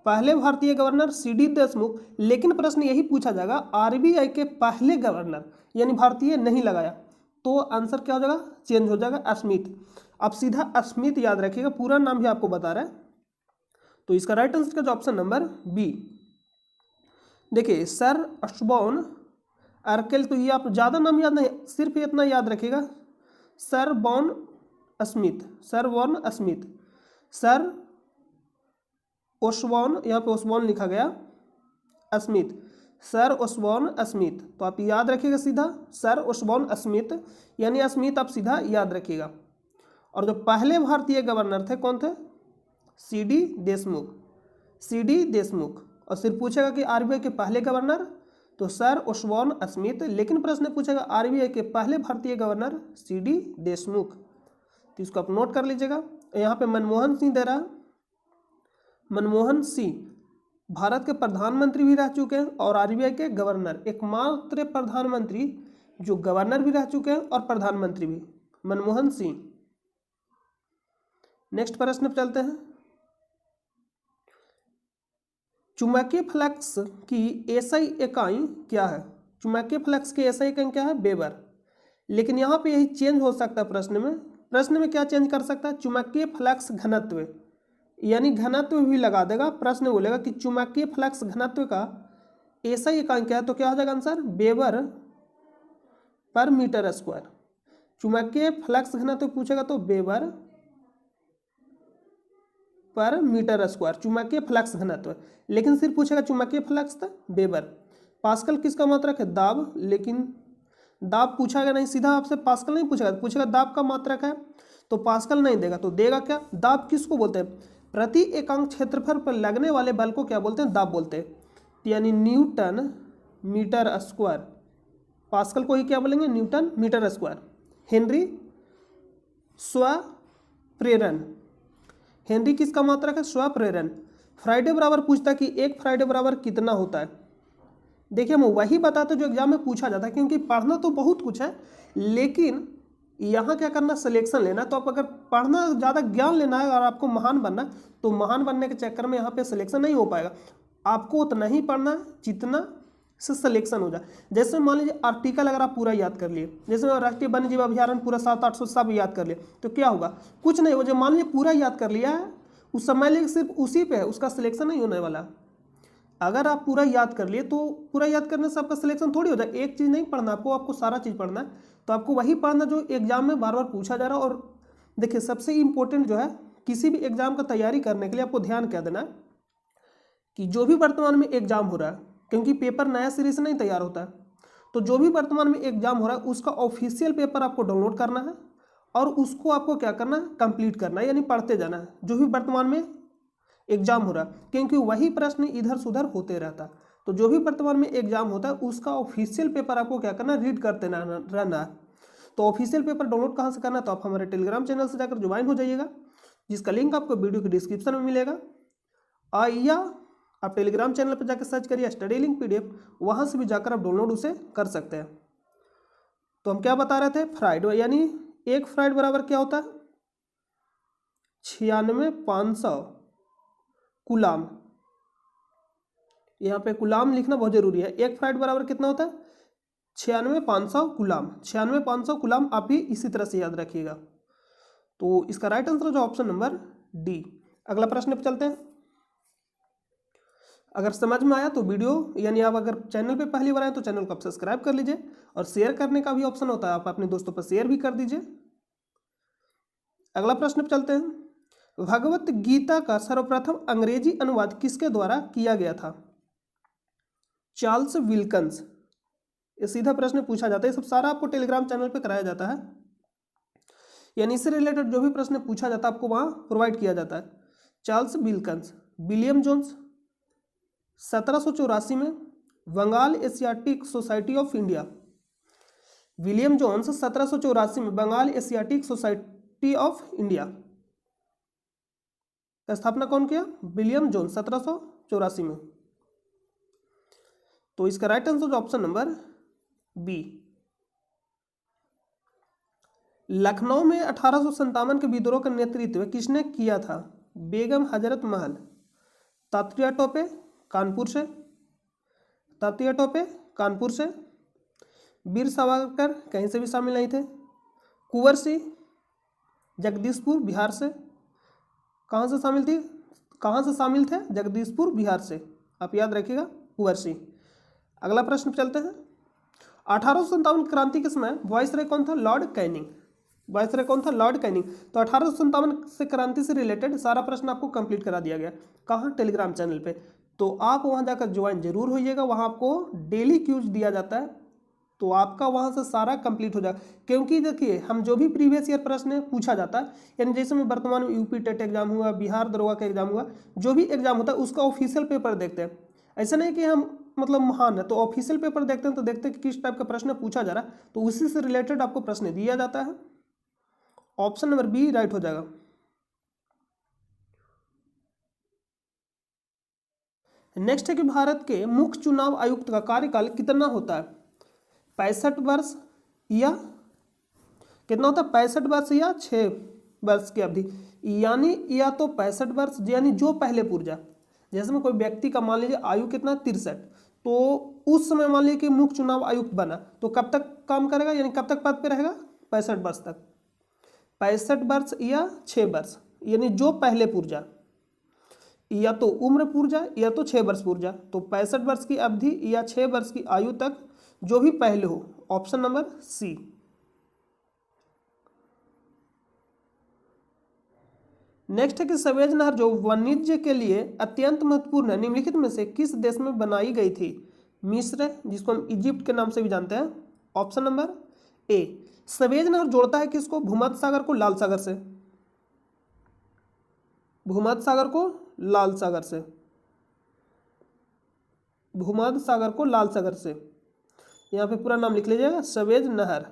पहले भारतीय गवर्नर CD देशमुख। लेकिन प्रश्न यही पूछा जाएगा RBI के पहले गवर्नर, यानी भारतीय नहीं लगाया, तो आंसर क्या हो जाएगा? चेंज हो जाएगा, स्मिथ। आप सीधा स्मिथ याद रखिएगा, पूरा नाम भी आपको बता रहा है। तो इसका राइट आंसर का जो ऑप्शन नंबर बी। देखिए सर अस्बॉर्न आर्केल, तो ये आप ज़्यादा नाम याद नहीं, सिर्फ इतना याद रखिएगा, सर बॉर्न स्मिथ। सर ओस्बॉर्न, यहाँ पे ओस्बॉर्न लिखा गया, स्मिथ, सर ओस्बॉर्न स्मिथ। तो आप याद रखिएगा सीधा सर ओस्बॉर्न स्मिथ, यानी स्मिथ आप सीधा याद रखिएगा। और जो पहले भारतीय गवर्नर थे कौन थे? सी.डी. देशमुख, सी.डी. देशमुख। और सिर्फ पूछेगा कि आरबीआई के पहले गवर्नर, तो सर ओस्बॉर्न स्मिथ। लेकिन प्रश्न पूछेगा आरबीआई के पहले भारतीय गवर्नर सी.डी. देशमुख, तो इसको आप नोट कर लीजिएगा। यहाँ पे मनमोहन सिंह दे रहा है, मनमोहन सिंह भारत के प्रधानमंत्री भी रह चुके हैं और आरबीआई के गवर्नर, एकमात्र प्रधानमंत्री जो गवर्नर भी रह चुके हैं और प्रधानमंत्री भी, मनमोहन सिंह। नेक्स्ट प्रश्न पर चलते हैं। चुंबकीय फ्लक्स की एसआई इकाई क्या है? चुंबकीय फ्लक्स की एसआई इकाई क्या है? वेबर। लेकिन यहाँ पे यही चेंज हो सकता है प्रश्न में क्या चेंज कर सकता है? चुंबकीय फ्लक्स घनत्व, यानी घनत्व भी लगा देगा। प्रश्न बोलेगा कि चुंबकीय फ्लक्स घनत्व का एसआई इकाई क्या है, तो क्या हो जाएगा answer? Weber per metre square. चुंबकीय फ्लक्स घनत्व पूछेगा तो वेबर पर मीटर स्क्वायर, चुंबकीय फ्लक्स घनत्व। लेकिन सिर्फ पूछेगा चुंबकीय फ्लक्स था वेबर। पास्कल किसका मात्रक है? दाब। लेकिन दाब पूछागा नहीं, सीधा आपसे पास्कल नहीं पूछेगा, पूछेगा दाब का मात्रक है, तो पास्कल नहीं देगा, तो देगा क्या? दाब किसको बोलते हैं? प्रति एकांक क्षेत्रफल पर लगने वाले बल को क्या बोलते हैं? दाब बोलते हैं, यानी न्यूटन मीटर स्क्वायर। पास्कल को ही क्या बोलेंगे? Newton metre square. हेनरी स्वप्रेरण, हेनरी किसका मात्रक है? स्वप्रेरण। फ्राइडे बराबर पूछता कि एक फ्राइडे बराबर कितना होता है। देखिए हम वही बताते जो एग्जाम में पूछा जाता है, क्योंकि पढ़ना तो बहुत कुछ है, लेकिन यहाँ क्या करना? सिलेक्शन लेना। तो आप अगर पढ़ना ज़्यादा ज्ञान लेना है और आपको महान बनना है, तो महान बनने के चक्कर में यहाँ पे सिलेक्शन नहीं हो पाएगा। आपको उतना ही पढ़ना है जितना से सिलेक्शन हो जाए। जैसे मान लीजिए आर्टिकल अगर आप पूरा याद कर लिए, जैसे राष्ट्रीय वन्य जीव अभ्यारण्य पूरा 700-800 सब याद कर लिए, तो क्या होगा? कुछ नहीं हो। जो मान लीजिए पूरा याद कर लिया है, उस समय लिए सिर्फ उसी पे है, उसका सिलेक्शन नहीं होने वाला। अगर आप पूरा याद कर लिए तो पूरा याद करने से आपका सिलेक्शन थोड़ी हो जाए। एक चीज़ नहीं पढ़ना आपको सारा चीज़ पढ़ना है। तो आपको वही पढ़ना जो एग्जाम में बार बार पूछा जा रहा है। और देखिए सबसे इम्पोर्टेंट जो है किसी भी एग्जाम का तैयारी करने के लिए आपको ध्यान क्या देना है कि जो भी वर्तमान में एग्जाम हो रहा है, क्योंकि पेपर नया सीरीज से नहीं तैयार होता है, तो जो भी वर्तमान में एग्जाम हो रहा है उसका ऑफिशियल पेपर आपको डाउनलोड करना है और उसको आपको क्या करना है? कंप्लीट करना है, यानी पढ़ते जाना है जो भी वर्तमान में एग्जाम हो रहा है, क्योंकि वही प्रश्न इधर सुधर होते रहता है। तो जो भी वर्तमान में एग्जाम होता है उसका ऑफिशियल पेपर आपको क्या करना है? रीड करते रहना है। तो ऑफिशियल पेपर डाउनलोड कहाँ से करना है? तो आप हमारे टेलीग्राम चैनल से जाकर ज्वाइन हो जाइएगा, जिसका लिंक आपको वीडियो के डिस्क्रिप्शन में मिलेगा। या आप टेलीग्राम चैनल पर जाकर सर्च करिए स्टडी लिंक PDF, वहाँ से भी जाकर आप डाउनलोड उसे कर सकते हैं। तो हम क्या बता रहे थे? फ्राइड, यानी एक फ्राइड बराबर क्या होता है? 96,500 कूलाम। यहाँ पे कूलाम लिखना बहुत जरूरी है। एक फ्राइड बराबर कितना होता है? 96,500 कूलाम। 96,500 कूलाम आप भी इसी तरह से याद रखिएगा। तो इसका राइट आंसर जो ऑप्शन नंबर डी। अगला प्रश्न पे चलते हैं। अगर समझ में आया तो वीडियो, यानी आप अगर चैनल पे पहली बार आए तो चैनल को आप सब्सक्राइब कर लीजिए, और शेयर करने का भी ऑप्शन होता है, आप अपने दोस्तों पर शेयर भी कर दीजिए। अगला प्रश्न पे चलते हैं। भगवत गीता का सर्वप्रथम अंग्रेजी अनुवाद किसके द्वारा किया गया था? Charles Wilkins. ये सीधा प्रश्न पूछा जाता है, सब सारा आपको टेलीग्राम चैनल पे कराया जाता है, यानी इससे रिलेटेड जो भी प्रश्न पूछा जाता है आपको वहाँ प्रोवाइड किया जाता है। Charles Wilkins. विलियम जोन्स 1784 में Bengal Asiatic Society of India. William Jones 1784 में Bengal Asiatic Society of India का स्थापना कौन किया? विलियम जोन्स 1784 में। तो इसका right answer option number B. Lucknow में 1857 के विद्रोह का नेतृत्व किसने किया था? बेगम हजरत महल। तात्या टोपे कानपुर से, तात्या टोपे कानपुर से। वीर सावरकर कहीं से भी शामिल नहीं थे। कुंवर सिंह जगदीशपुर बिहार से। कहाँ से शामिल थे? जगदीशपुर बिहार से, आप याद रखिएगा, कुंवर सिंह। अगला प्रश्न चलते हैं। 1857 क्रांति के समय वायसराय कौन था? Lord Canning. वायसराय कौन था? Lord Canning. तो 1857 से क्रांति से रिलेटेड सारा प्रश्न आपको कंप्लीट करा दिया गया। कहाँ? टेलीग्राम चैनल पे। तो आप वहाँ जाकर ज्वाइन जरूर होइएगा, वहाँ आपको डेली क्यूज दिया जाता है तो आपका वहाँ से सारा कंप्लीट हो जाएगा। क्योंकि देखिए हम जो भी प्रीवियस ईयर प्रश्न पूछा जाता है, यानी जैसे में वर्तमान में यूपी टेट एग्जाम हुआ, बिहार दरोगा का एग्जाम हुआ, जो भी एग्जाम होता है उसका ऑफिशियल पेपर देखते हैं। ऐसा नहीं कि हम मतलब महान है तो ऑफिशियल पेपर देखते हैं तो देखते हैं कि किस टाइप का प्रश्न पूछा जा रहा है, तो उसी से रिलेटेड आपको प्रश्न दिया जाता है। ऑप्शन नंबर बी राइट हो जाएगा। नेक्स्ट है कि भारत के मुख्य चुनाव आयुक्त का कार्यकाल कितना होता है? 65 वर्ष या कितना होता है? 65 वर्ष या 6 वर्ष की अवधि, यानी या तो 65 वर्ष यानी जो पहले पूर्जा, जैसे में कोई व्यक्ति का मान लीजिए आयु कितना 63, तो उस समय मान लीजिए कि मुख्य चुनाव आयुक्त बना तो कब तक काम करेगा, यानी कब तक पद पे रहेगा? 65 वर्ष तक। 65 वर्ष या 6 वर्ष, यानी जो पहले पूर्जा, या तो उम्र पूर्जा या तो 6 वर्ष पूर्जा, तो 65 वर्ष की अवधि या 6 वर्ष की आयु तक जो भी पहले हो। ऑप्शन नंबर सी। नेक्स्ट है कि सवेज नहर जो वाणिज्य के लिए अत्यंत महत्वपूर्ण है, निम्नलिखित में से किस देश में बनाई गई थी? मिस्र, जिसको हम इजिप्ट के नाम से भी जानते हैं। Option number A. सवेज नहर जोड़ता है किसको? भूमध्य सागर को लाल सागर से, भूमध्य सागर को लाल सागर से, भूमध्य सागर को लाल सागर से। यहाँ पे पूरा नाम लिख लीजिएगा, सवेज नहर।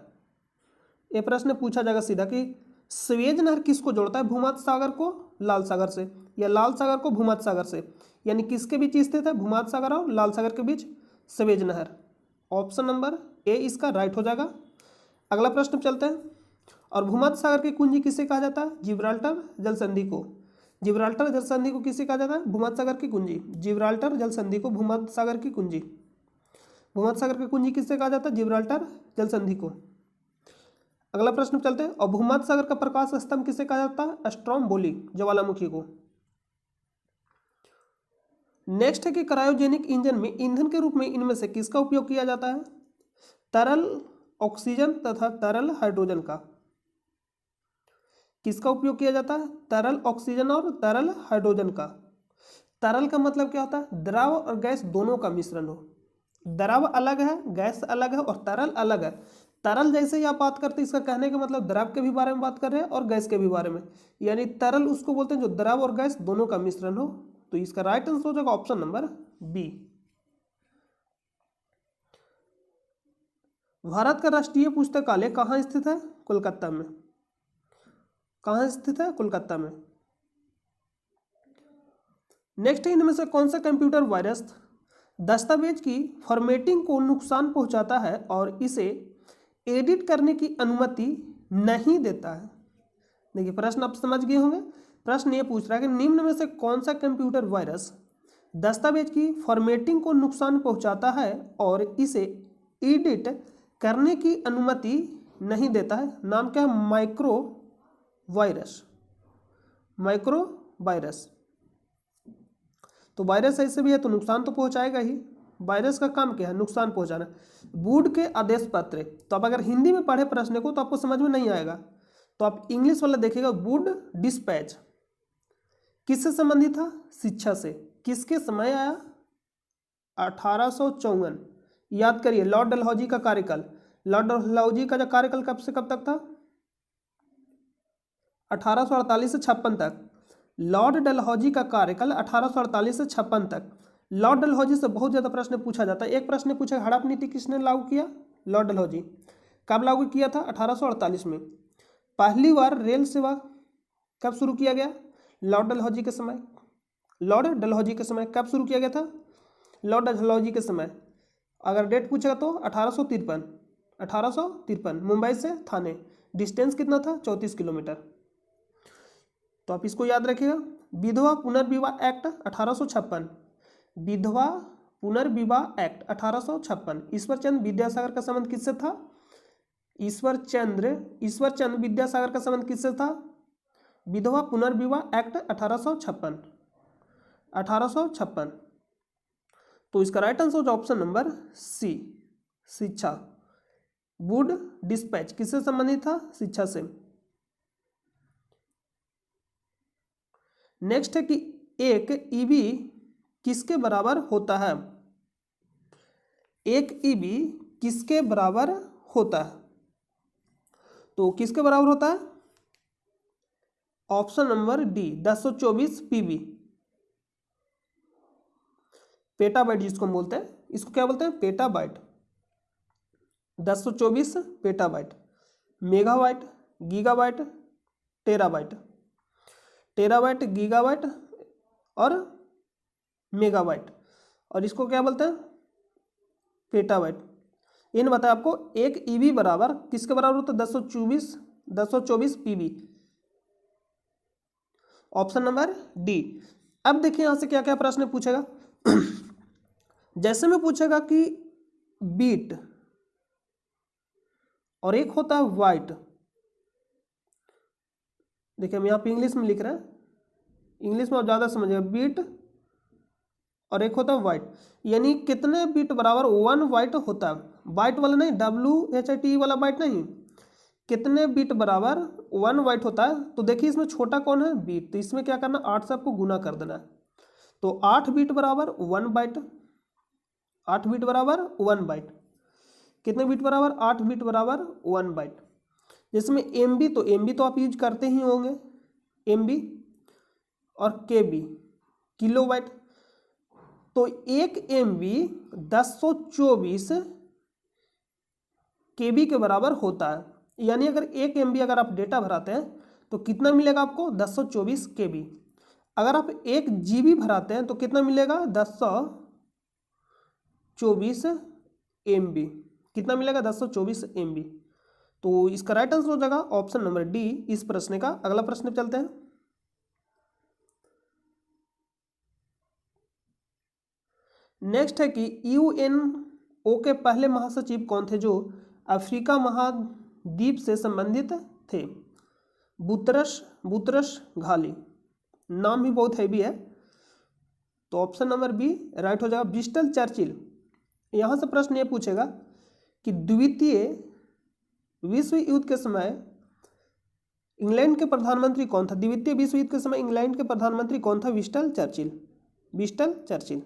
ये प्रश्न पूछा जाएगा सीधा कि सवेज नहर किसको जोड़ता है? भूमध्य सागर को लाल सागर से या लाल सागर को भूमध्य सागर से, यानी किसके बीच स्थित है? भूमध्य सागर और लाल सागर के बीच सवेज नहर। ऑप्शन नंबर ए इसका राइट हो जाएगा। अगला प्रश्न चलते हैं। और भूमध्य सागर की कुंजी किसे कहा जाता है? जिब्राल्टर जल संधि को। जिब्राल्टर जल संधि को किसे कहा जाता है? भूमध्य सागर की कुंजी। जिब्राल्टर जल संधि को भूमध्य सागर की कुंजी। भूमध्य सागर की कुंजी किससे कहा जाता है? जिब्राल्टर जल संधि को। अगला प्रश्न चलते हैं। और भूमध्य सागर का प्रकाश स्तंभ किसे कहा जाता है? स्ट्रोम्बोली, ज्वालामुखी को। नेक्स्ट है कि क्रायोजेनिक इंजन में ईंधन के रूप में इनमें से किसका उपयोग किया जाता है? तरल ऑक्सीजन तथा तरल हाइड्रोजन का। किसका उपयोग किया जाता है? तरल ऑक्सीजन और तरल हाइड्रोजन का। तरल का मतलब क्या होता है? द्रव और गैस दोनों का मिश्रण हो। द्रव अलग है, गैस अलग है और तरल अलग है। तरल जैसे ही आप बात करते हैं, इसका कहने का मतलब द्रव के भी बारे में बात कर रहे हैं और गैस के भी बारे में, यानी तरल उसको बोलते हैं जो द्रव और गैस दोनों का मिश्रण हो। तो इसका राइट आंसर हो जाएगा ऑप्शन नंबर बी। भारत का राष्ट्रीय पुस्तकालय कहाँ स्थित है? कोलकाता में। कहाँ स्थित है? कोलकाता में। नेक्स्ट है, इनमें से कौन सा कंप्यूटर वायरस दस्तावेज की फॉर्मेटिंग को नुकसान पहुंचाता है और इसे एडिट करने की अनुमति नहीं देता है? देखिए प्रश्न आप समझ गए होंगे। प्रश्न ये पूछ रहा है कि निम्न में से कौन सा कंप्यूटर वायरस दस्तावेज की फॉर्मेटिंग को नुकसान पहुंचाता है और इसे एडिट करने की अनुमति नहीं देता है? नाम क्या है? Micro virus. Micro virus. तो वायरस ऐसे भी है तो नुकसान तो पहुंचाएगा ही। वायरस का काम क्या है? नुकसान पहुंचाना। वुड के आदेश पत्र, तो आप अगर हिंदी में पढ़े प्रश्न को तो आपको समझ में नहीं आएगा, तो आप इंग्लिश वाला देखिएगा। वुड डिस्पैच किससे संबंधित था? शिक्षा से। किसके समय आया? 1854। याद करिए लॉर्ड डलहौजी का कार्यकाल। लॉर्ड डलहौजी का जो कार्यकाल कब से कब तक था? 1848 से 56 तक। लॉर्ड डलहौजी का कार्यकाल 1848 से 56 तक। लॉर्ड डलहौजी से बहुत ज़्यादा प्रश्न पूछा जाता है। एक प्रश्न पूछा, हड़प नीति किसने लागू किया? लॉर्ड डलहौजी। कब लागू किया था? 1848 में। पहली बार रेल सेवा कब शुरू किया गया? लॉर्ड डलहौजी के समय। लॉर्ड डलहौजी के समय कब शुरू किया गया था? लॉर्ड डलहौजी के समय। अगर डेट पूछेगा तो 1853। 1853 मुंबई से थाने। डिस्टेंस कितना था? 34 किलोमीटर। तो आप इसको याद रखिएगा। विधवा पुनर्विवाह एक्ट 1856। विधवा पुनर्विवाह एक्ट 1856। ईश्वरचंद्र विद्यासागर का संबंध किससे था? ईश्वरचंद्र विद्यासागर का संबंध किससे था? विधवा पुनर्विवाह एक्ट 1856। 1856। तो इसका राइट आंसर हो ऑप्शन नंबर सी, शिक्षा। वुड डिस्पैच किससे संबंधित था? शिक्षा से। नेक्स्ट है कि एक ईबी किसके बराबर होता है? एक ईबी किसके बराबर होता है? तो किसके बराबर होता है? Option number D 1024 PB, petabyte जिसको हम बोलते हैं, इसको क्या बोलते हैं? Petabyte. 1024 petabyte, megabyte, gigabyte, terabyte, terabyte, gigabyte और मेगाबाइट, और इसको क्या बोलते हैं? पेटाबाइट। इन बताया आपको एक ईबी बराबर किसके बराबर होता है? 1024 पीबी, ऑप्शन नंबर डी। अब देखिए यहां से क्या क्या प्रश्न पूछेगा। जैसे में पूछेगा कि बीट और एक होता है वाइट, देखिए हम यहाँ पे इंग्लिश में लिख रहे हैं, इंग्लिश में आप ज़्यादा समझिएगा, बीट और एक होता है वाइट, यानी कितने बीट बराबर 1 वाइट होता है? वाइट वाला नहीं, WHIT वाला वाइट नहीं, कितने बीट बराबर 1 वाइट होता है? तो देखिए इसमें छोटा कौन है? बीट, तो इसमें क्या करना, 8 से आपको गुना कर देना है। तो 8 बीट बराबर 1 बाइट, 8 बीट बराबर 1 बाइट, कितने बीट बराबर? 8 बीट बराबर 1 बाइट। जिसमें MB, तो MB तो आप यूज करते ही होंगे, MB और KB किलो बाइट, तो 1 MB 1024 KB के बराबर होता है, यानी अगर 1 MB अगर आप डेटा भराते हैं तो कितना मिलेगा आपको? 1024 KB। अगर आप 1 GB भराते हैं तो कितना मिलेगा? 1024 MB, कितना मिलेगा? 1024 MB। तो इसका राइट आंसर हो जाएगा ऑप्शन नंबर डी इस प्रश्न का। अगला प्रश्न पे चलते हैं। नेक्स्ट है कि UNO के पहले महासचिव कौन थे जो अफ्रीका महाद्वीप से संबंधित थे? बुतरस घाली, नाम भी बहुत हैवी है, तो ऑप्शन नंबर बी राइट हो जाएगा। Winston Churchill. यहाँ से प्रश्न ये पूछेगा कि द्वितीय विश्व युद्ध के समय इंग्लैंड के प्रधानमंत्री कौन था? द्वितीय विश्व युद्ध के समय इंग्लैंड के प्रधानमंत्री कौन था? Winston Churchill, Winston Churchill.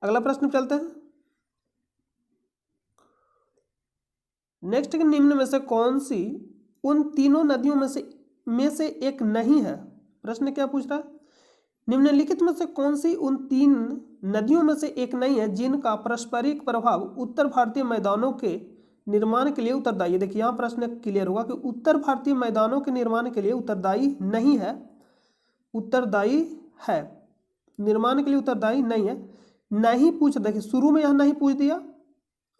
अगला प्रश्न चलते हैं। नेक्स्ट के निम्न में से कौन सी उन तीनों नदियों में से एक नहीं है? प्रश्न क्या पूछ रहा है? निम्नलिखित में से कौन सी उन 3 नदियों में से एक नहीं है जिनका पारस्परिक प्रभाव उत्तर भारतीय मैदानों के निर्माण के लिए उत्तरदायी है? देखिए यहाँ प्रश्न क्लियर होगा कि उत्तर भारतीय मैदानों के निर्माण के लिए उत्तरदायी नहीं है, उत्तरदायी है, निर्माण के लिए उत्तरदायी नहीं है। नहीं पूछ, देखिए शुरू में यहाँ नहीं पूछ दिया,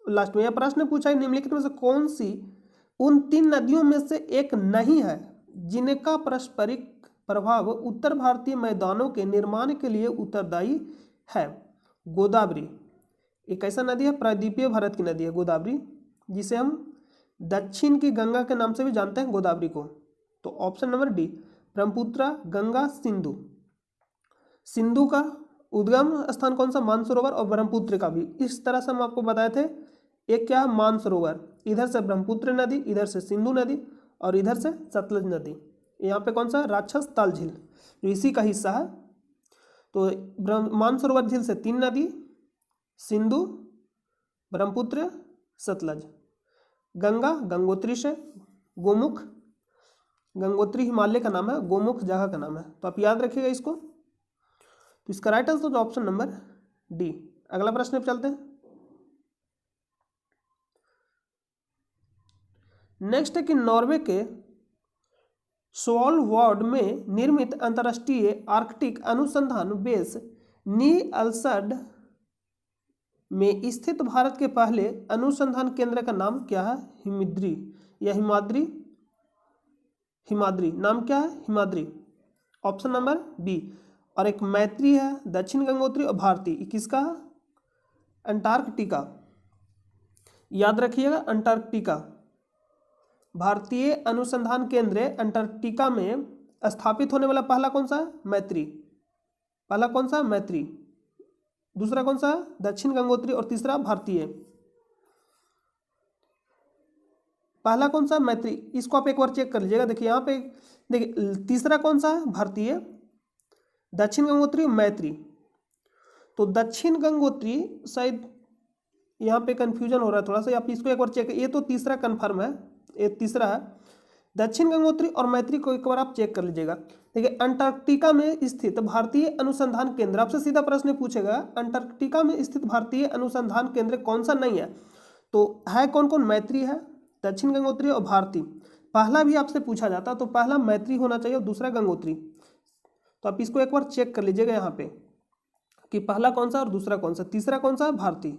लास्ट में यह प्रश्न पूछा है निम्नलिखित में से कौन सी उन 3 नदियों में से एक नहीं है जिनका पारस्परिक प्रभाव उत्तर भारतीय मैदानों के निर्माण के लिए उत्तरदायी है? गोदावरी एक ऐसा नदी है, प्रायद्वीपीय भारत की नदी है गोदावरी, जिसे हम दक्षिण की गंगा के नाम से भी जानते हैं गोदावरी को। तो option number D Brahmaputra, Ganga, Sindhu. Sindhu का उद्गम स्थान कौन सा? मानसरोवर, और ब्रह्मपुत्र का भी इस तरह से हम आपको बताए थे। एक क्या है? मानसरोवर, इधर से ब्रह्मपुत्र नदी, इधर से सिंधु नदी और इधर से सतलज नदी। यहाँ पे कौन सा? राक्षस ताल झील जो इसी का हिस्सा है। तो मानसरोवर झील से 3 नदी, सिंधु, ब्रह्मपुत्र, सतलज। गंगा गंगोत्री से, गोमुख, गंगोत्री हिमालय का नाम है, गोमुख जगह का नाम है, तो आप याद रखिएगा इसको। तो इसका right answer option number D. अगला प्रश्न पे चलते हैं। नेक्स्ट है कि नॉर्वे के स्वालबार्ड में निर्मित अंतर्राष्ट्रीय आर्कटिक अनुसंधान बेस नी-अल्सड में स्थित भारत के पहले अनुसंधान केंद्र का नाम क्या है? हिमाद्री या हिमाद्री? हिमाद्री नाम क्या है? Himadri, option number B. और एक मैत्री है, दक्षिण गंगोत्री और भारती, किसका? अंटार्कटिका, याद रखिएगा अंटार्कटिका। भारतीय अनुसंधान केंद्र अंटार्कटिका में स्थापित होने वाला पहला कौन सा है? मैत्री। पहला कौन सा? मैत्री। दूसरा कौन सा? दक्षिण गंगोत्री। और तीसरा भारतीय। पहला कौन सा? मैत्री। इसको आप एक बार चेक कर लीजिएगा। देखिए यहाँ पे, देखिए तीसरा कौन सा है? भारतीय, दक्षिण गंगोत्री, मैत्री। तो दक्षिण गंगोत्री शायद यहाँ पे कन्फ्यूजन हो रहा है थोड़ा सा, आप इसको एक बार चेक, ये तो तीसरा कन्फर्म है, ये तीसरा है। दक्षिण गंगोत्री और मैत्री को एक बार आप चेक कर लीजिएगा। देखिए अंटार्कटिका में स्थित भारतीय अनुसंधान केंद्र, आपसे सीधा प्रश्न पूछेगा अंटार्कटिका में स्थित भारतीय अनुसंधान केंद्र कौन सा नहीं है, तो है कौन कौन, मैत्री है, दक्षिण गंगोत्री और भारती। पहला भी आपसे पूछा जाता तो पहला मैत्री होना चाहिए और दूसरा गंगोत्री। तो आप इसको एक बार चेक कर लीजिएगा यहाँ पे कि पहला कौन सा और दूसरा कौन सा, तीसरा कौन सा, भारती,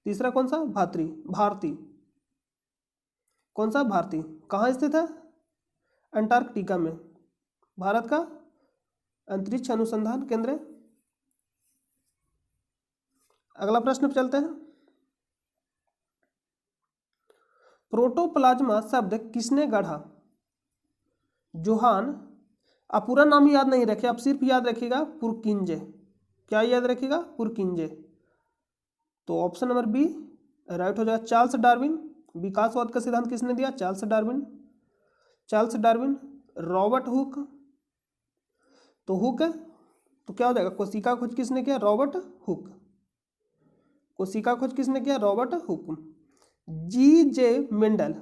तीसरा कौन सा, भारती, कौन सा, भारती। कहाँ स्थित है, अंटार्कटिका में, भारत का अंतरिक्ष अनुसंधान केंद्र। अगला प्रश्न पे चलते हैं। प्रोटोप्लाज्मा शब्द किसने गढ़ा, जोहान, आप पूरा नाम याद नहीं रखे, आप सिर्फ याद रखिएगा पुरकिंजे। क्या याद रखिएगा, पुरकिंजे। तो ऑप्शन नंबर बी राइट हो जाएगा। चार्ल्स डार्विन, विकासवाद का सिद्धांत किसने दिया, Charles Darwin, Charles Darwin. Robert Hooke, तो हुक तो क्या हो जाएगा, कोशिका खोज किसने किया, रॉबर्ट हुक, कोशिका खोज किसने किया, रॉबर्ट हुक। जी जे मेंडल,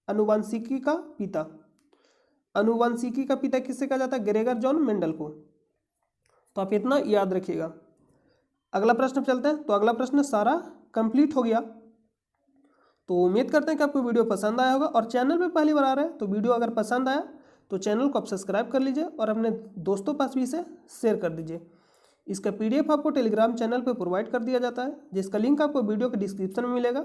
अनुवांशिकी का पिता, अनुवांशिकी का पिता किससे कहा जाता है, ग्रेगर जॉन मेंडल को। तो आप इतना याद रखिएगा। अगला प्रश्न पे चलते हैं। तो अगला प्रश्न सारा कंप्लीट हो गया। तो उम्मीद करते हैं कि आपको वीडियो पसंद आया होगा, और चैनल पे पहली बार आ रहे हैं तो वीडियो अगर पसंद आया तो चैनल को आप सब्सक्राइब कर लीजिए और अपने दोस्तों पास भी इसे शेयर कर दीजिए। इसका पीडीएफ आपको टेलीग्राम चैनल पे प्रोवाइड कर दिया जाता है, जिसका लिंक आपको वीडियो के डिस्क्रिप्शन में मिलेगा,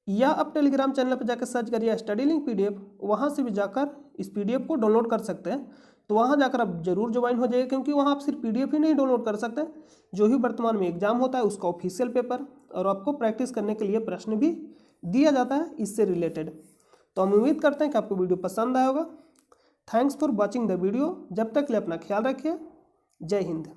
या आप टेलीग्राम चैनल पर जाकर सर्च करिए स्टडी लिंक पीडीएफ, वहाँ से भी जाकर इस पीडीएफ को डाउनलोड कर सकते हैं। तो वहाँ जाकर आप जरूर ज्वाइन हो जाइए, क्योंकि वहाँ आप सिर्फ पीडीएफ ही नहीं डाउनलोड कर सकते, जो ही वर्तमान में एग्जाम होता है उसका ऑफिशियल पेपर, और आपको प्रैक्टिस करने के लिए प्रश्न भी दिया जाता है इससे रिलेटेड। तो हम उम्मीद करते हैं कि आपको वीडियो पसंद आया होगा। Thanks for watching the video. जब तक के लिए अपना ख्याल रखिए। जय हिंद।